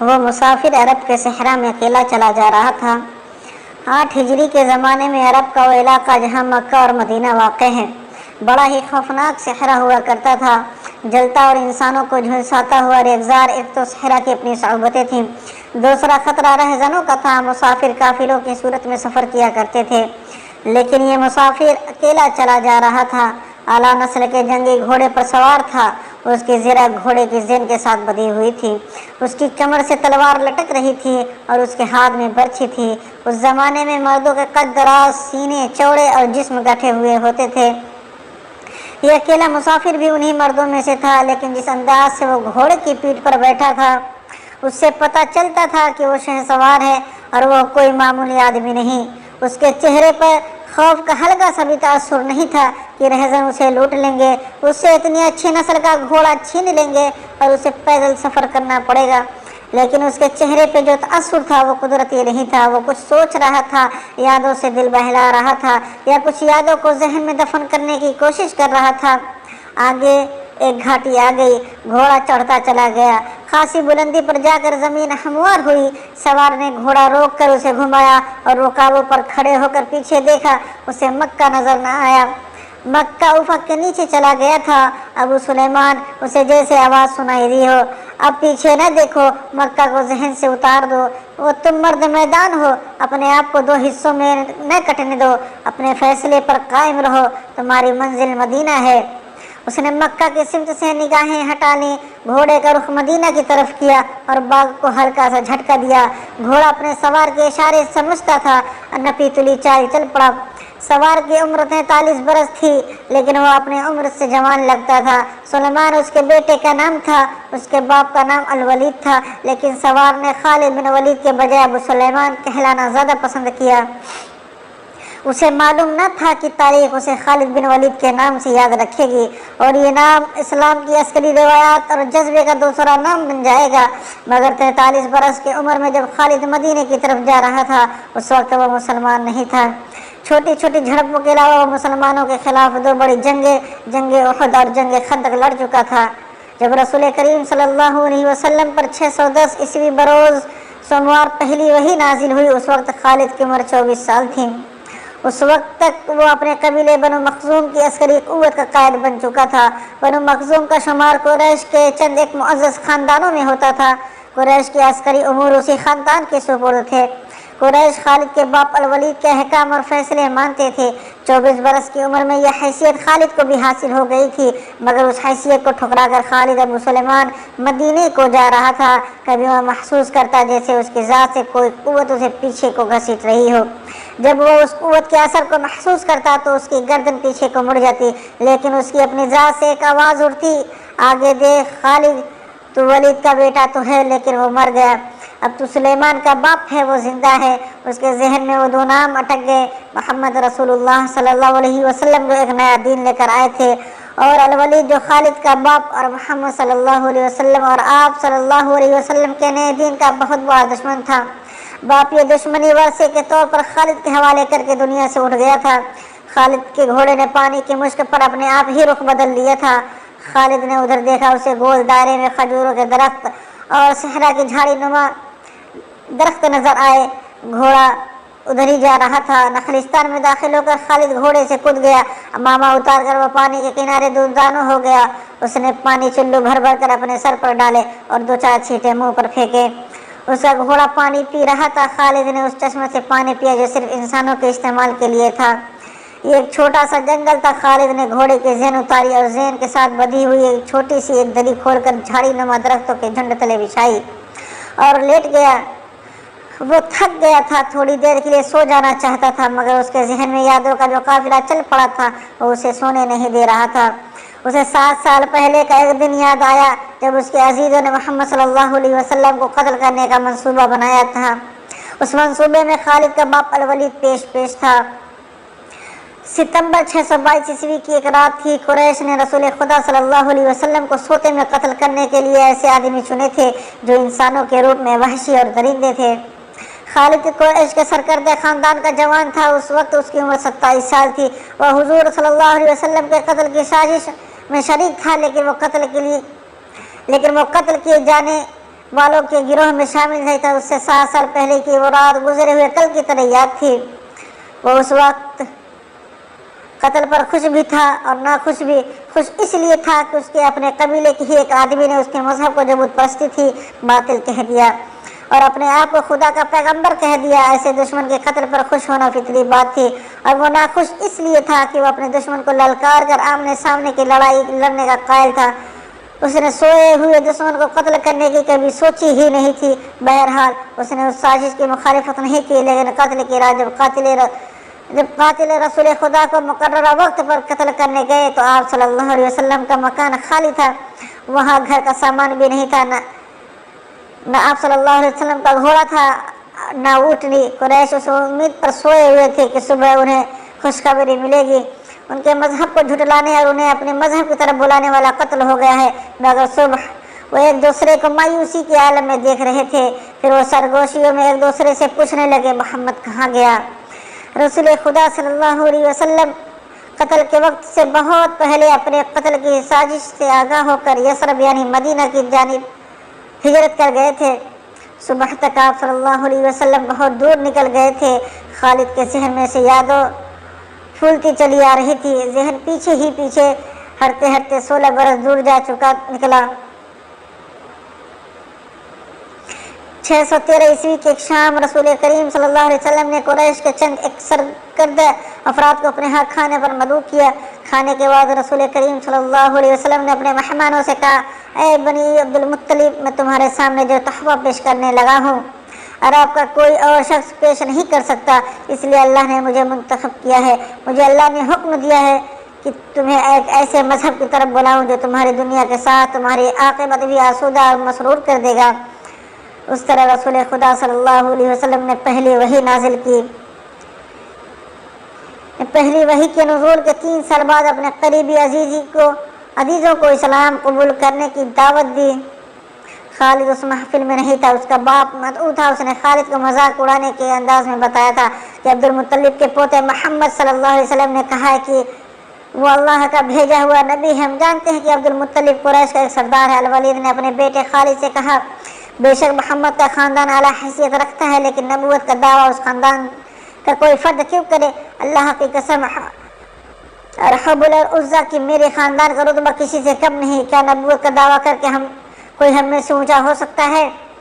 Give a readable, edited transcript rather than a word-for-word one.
وہ مسافر عرب کے صحرا میں اکیلا چلا جا رہا تھا۔ 8 ہجری کے زمانے میں عرب کا وہ علاقہ جہاں مکہ اور مدینہ واقع ہے بڑا ہی خوفناک صحرا ہوا کرتا تھا، جلتا اور انسانوں کو جھلساتا ہوا ریگزار۔ ایک تو صحرا کی اپنی صعوبتیں تھیں، دوسرا خطرہ رہزنوں کا تھا۔ مسافر قافلوں کی صورت میں سفر کیا کرتے تھے، لیکن یہ مسافر اکیلا چلا جا رہا تھا۔ اعلیٰ نسل کے جنگی گھوڑے پر سوار تھا، اس کی زرہ گھوڑے کی زین کے ساتھ بدی ہوئی تھی، اس کی کمر سے تلوار لٹک رہی تھی اور اس کے ہاتھ میں برچھی تھی۔ اس زمانے میں مردوں کے قد دراز، سینے چوڑے اور جسم گٹھے ہوئے ہوتے تھے۔ یہ اکیلا مسافر بھی انہی مردوں میں سے تھا، لیکن جس انداز سے وہ گھوڑے کی پیٹھ پر بیٹھا تھا اس سے پتہ چلتا تھا کہ وہ شہسوار ہے اور وہ کوئی معمولی آدمی نہیں۔ اس کے چہرے پر خوف کا ہلکا سا بھی تاثر نہیں تھا کہ رہزن اسے لوٹ لیں گے، اس سے اتنی اچھی نسل کا گھوڑا چھین لیں گے اور اسے پیدل سفر کرنا پڑے گا۔ لیکن اس کے چہرے پہ جو تاثر تھا وہ قدرتی نہیں تھا۔ وہ کچھ سوچ رہا تھا، یادوں سے دل بہلا رہا تھا یا کچھ یادوں کو ذہن میں دفن کرنے کی کوشش کر رہا تھا۔ آگے ایک گھاٹی آ گئی، گھوڑا چڑھتا چلا گیا، خاصی بلندی پر جا کر زمین ہموار ہوئی۔ سوار نے گھوڑا روک کر اسے گھمایا اور رکابوں پر کھڑے ہو کر پیچھے دیکھا، اسے مکہ نظر نہ آیا۔ مکہ افق کے نیچے چلا گیا تھا۔ ابو سلیمان، اسے جیسے آواز سنائی دی ہو، اب پیچھے نہ دیکھو، مکہ کو ذہن سے اتار دو۔ وہ تم مرد میدان ہو، اپنے آپ کو 2 حصوں میں نہ کٹنے دو، اپنے فیصلے پر قائم رہو، تمہاری منزل مدینہ ہے۔ اس نے مکہ کی سمت سے نگاہیں ہٹا لیں، گھوڑے کا رخ مدینہ کی طرف کیا اور باغ کو ہلکا سا جھٹکا دیا۔ گھوڑا اپنے سوار کے اشارے سمجھتا تھا، نپی تلی چال چل پڑا۔ سوار کی عمر 43 برس تھی، لیکن وہ اپنے عمر سے جوان لگتا تھا۔ سلیمان اس کے بیٹے کا نام تھا، اس کے باپ کا نام الولید تھا، لیکن سوار نے خالد بن ولید کے بجائے ابو سلیمان کہلانا زیادہ پسند کیا۔ اسے معلوم نہ تھا کہ تاریخ اسے خالد بن ولید کے نام سے یاد رکھے گی اور یہ نام اسلام کی عسکری روایات اور جذبے کا دوسرا نام بن جائے گا۔ مگر 43 برس کی عمر میں جب خالد مدینے کی طرف جا رہا تھا، اس وقت وہ مسلمان نہیں تھا۔ چھوٹی چھوٹی جھڑپوں کے علاوہ وہ مسلمانوں کے خلاف 2 بڑی جنگیں، جنگ احد اور جنگ خندق لڑ چکا تھا۔ جب رسول کریم صلی اللہ علیہ وسلم پر 610 عیسوی بروز سوموار پہلی وحی نازل ہوئی، اس وقت خالد کی عمر 24 سال تھی۔ اس وقت تک وہ اپنے قبیلے بنو مخزوم کی عسکری قوت کا قائد بن چکا تھا۔ بنو مخزوم کا شمار قریش کے چند ایک معزز خاندانوں میں ہوتا تھا۔ قریش کے عسکری امور اسی خاندان کے سپرد تھے۔ قریش خالد کے باپ الولید کے احکام اور فیصلے مانتے تھے۔ 24 برس کی عمر میں یہ حیثیت خالد کو بھی حاصل ہو گئی تھی، مگر اس حیثیت کو ٹھکرا کر خالد ابو سلیمان مدینے کو جا رہا تھا۔ کبھی وہ محسوس کرتا جیسے اس کی ذات سے کوئی قوت اسے پیچھے کو گھسیٹ رہی ہو۔ جب وہ اس قوت کے اثر کو محسوس کرتا تو اس کی گردن پیچھے کو مڑ جاتی، لیکن اس کی اپنی ذات سے ایک آواز اٹھتی، آگے دیکھ خالد، تو ولید کا بیٹا تو ہے لیکن وہ مر گیا، اب تو سلیمان کا باپ ہے، وہ زندہ ہے۔ اس کے ذہن میں وہ 2 نام اٹک گئے، محمد رسول اللہ صلی اللہ علیہ وسلم جو ایک نیا دین لے کر آئے تھے، اور الولید جو خالد کا باپ اور محمد صلی اللہ علیہ وسلم اور آپ صلی اللہ علیہ وسلم کے نئے دین کا بہت بڑا دشمن تھا۔ باپ یہ دشمنی ورثے کے طور پر خالد کے حوالے کر کے دنیا سے اٹھ گیا تھا۔ خالد کے گھوڑے نے پانی کی مشک پر اپنے آپ ہی رخ بدل لیا تھا۔ خالد نے ادھر دیکھا، اسے گول دائرے میں کھجوروں کے درخت اور صحرا کی جھاڑی نما درخت نظر آئے۔ گھوڑا ادھر ہی جا رہا تھا۔ نخلستان میں داخل ہو کر خالد گھوڑے سے کود گیا، امامہ اتار کر وہ پانی کے کنارے دودانو ہو گیا۔ اس نے پانی چلو بھر بھر کر اپنے سر پر ڈالے اور 2-4 چھینٹے منہ پر پھینکے۔ اس کا گھوڑا پانی پی رہا تھا۔ خالد نے اس چشمے سے پانی پیا جو صرف انسانوں کے استعمال کے لیے تھا۔ یہ ایک چھوٹا سا جنگل تھا۔ خالد نے گھوڑے کی زین اتاری اور زین کے ساتھ بدھی ہوئی ایک چھوٹی سی ایک دری کھول کر جھاڑی نما درختوں کے جھنڈ تلے بچھائی اور لیٹ گیا۔ وہ تھک گیا تھا، تھوڑی دیر کے لیے سو جانا چاہتا تھا، مگر اس کے ذہن میں یادوں کا جو قافلہ چل پڑا تھا وہ اسے سونے نہیں دے رہا تھا۔ اسے 7 سال پہلے کا ایک دن یاد آیا جب اس کے عزیزوں نے محمد صلی اللہ علیہ وسلم کو قتل کرنے کا منصوبہ بنایا تھا۔ اس منصوبے میں خالد کا باپ الولید پیش تھا۔ ستمبر 622 عیسوی کی ایک رات تھی۔ قریش نے رسول خدا صلی اللہ علیہ وسلم کو سوتے میں قتل کرنے کے لیے ایسے آدمی چنے تھے جو انسانوں کے روپ میں وحشی اور درندے تھے۔ خالد قریش کے سرکردہ خاندان کا جوان تھا۔ اس وقت اس کی عمر 27 سال تھی۔ وہ حضور صلی اللہ علیہ وسلم کے قتل کی سازش میں شریک تھا، لیکن وہ قتل کیے والوں کے گروہ میں شامل نہیں تھا، اس سے 7 سال پہلے کی وہ رات گزرے ہوئے کل کی طرح یاد تھی۔ وہ اس وقت قتل پر خوش بھی تھا اور ناخوش بھی۔ خوش اس لیے تھا کہ اس کے اپنے قبیلے کے ہی ایک آدمی نے اس کے مذہب کو جو بت پرستی تھی باطل کہہ دیا اور اپنے آپ کو خدا کا پیغمبر کہہ دیا۔ ایسے دشمن کے قتل پر خوش ہونا فطری بات تھی، اور وہ ناخوش اس لیے تھا کہ وہ اپنے دشمن کو للکار کر آمنے سامنے کی لڑائی لڑنے کا قائل تھا۔ اس نے سوئے ہوئے دشمن کو قتل کرنے کی کبھی سوچی ہی نہیں تھی۔ بہرحال اس نے اس سازش کی مخالفت نہیں کی، لیکن قتل کی رات جب قاتل رسول خدا کو مقررہ وقت پر قتل کرنے گئے تو آپ صلی اللہ علیہ وسلم کا مکان خالی تھا، وہاں گھر کا سامان بھی نہیں تھا، نہ آپ صلی اللہ علیہ وسلم کا گھوڑا تھا نہ اونٹنی۔ قریش اس امید پر سوئے ہوئے تھے کہ صبح انہیں خوشخبری ملے گی۔ ان کے مذہب کو جھٹلانے اور انہیں اپنے مذہب کی طرف بلانے والا قتل ہو گیا ہے، مگر صبح وہ ایک دوسرے کو مایوسی کے عالم میں دیکھ رہے تھے۔ پھر وہ سرگوشیوں میں ایک دوسرے سے پوچھنے لگے، محمد کہاں گیا؟ رسول خدا صلی اللہ علیہ وسلم قتل کے وقت سے بہت پہلے اپنے قتل کی سازش سے آگاہ ہو کر یثرب یعنی مدینہ کی جانب ہجرت کر گئے تھے۔ صبح تک آپ صلی اللہ علیہ وسلم بہت دور نکل گئے تھے۔ خالد کے ذہن میں سے یادوں پھولتی چلی آ رہی تھی، ذہن پیچھے ہی پیچھے ہٹتے ہٹتے 16 برس دور جا چکا نکلا۔ 613 عیسوی کی ایک شام رسول کریم صلی اللہ علیہ وسلم نے قریش کے چند ایک سرکردہ افراد کو اپنے ہاں کھانے پر مدعو کیا۔ کھانے کے بعد رسول کریم صلی اللہ علیہ وسلم نے اپنے مہمانوں سے کہا، اے بنی عبد المطلب، میں تمہارے سامنے جو تحفہ پیش کرنے لگا ہوں اور آپ کا کوئی اور شخص پیش نہیں کر سکتا، اس لیے اللہ نے مجھے منتخب کیا ہے۔ مجھے اللہ نے حکم دیا ہے کہ تمہیں ایک ایسے مذہب کی طرف بلاؤں جو تمہاری دنیا کے ساتھ تمہاری عاقبت بھی آسودہ اور مسرور کر دے گا۔ اس طرح رسول خدا صلی اللہ علیہ وسلم نے پہلی وحی نازل کی۔ پہلی وحی کے نزول کے 3 سال بعد اپنے قریبی عزیزوں کو اسلام قبول کرنے کی دعوت دی۔ خالد اس محفل میں نہیں تھا، اس کا باپ مدعو تھا۔ اس نے خالد کو مذاق اڑانے کے انداز میں بتایا تھا کہ عبد المطلب کے پوتے محمد صلی اللہ علیہ وسلم نے کہا ہے کہ وہ اللہ کا بھیجا ہوا نبی ہے۔ ہم جانتے ہیں کہ عبد المطلب قریش کا ایک سردار ہے۔ الولید نے اپنے بیٹے خالد سے کہا، بے شک محمد کا خاندان اعلیٰ حیثیت رکھتا ہے، لیکن نبوت کا دعویٰ اس خاندان کا کوئی فرد کیوں کرے؟ اللہ کی قسم اور حبل اور عزا کی میرے خاندان کا رتبہ کسی سے کم نہیں، کیا نبوت کا دعویٰ کر کے کوئی ہم میں سے اونچا ہو سکتا ہے؟